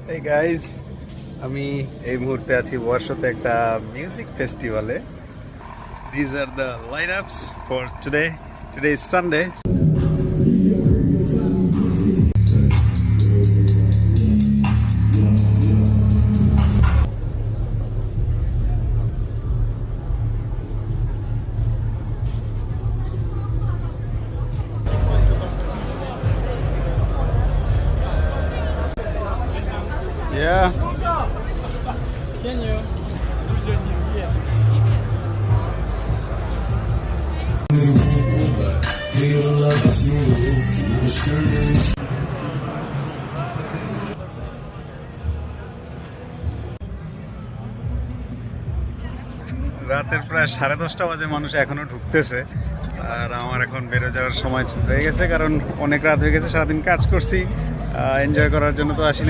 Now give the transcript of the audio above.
Hey guys, আমি এই মুহূর্তে আছি ওয়ারশোতে একটা মিউজিক ফেস্টিভ্যালে। These are the lineups for today. Today is Sunday. Yeah. Can you do the new year? রাতের প্রায় 10:30 বাজে, মানুষ এখনো ঢুকতেছে। আর আমার এখন বেরো যাওয়ার সময় হয়ে গেছে, কারণ অনেক রাত হয়ে গেছে। সারাদিন কাজ করছি, এনজয় করার জন্য তো আসি নাই।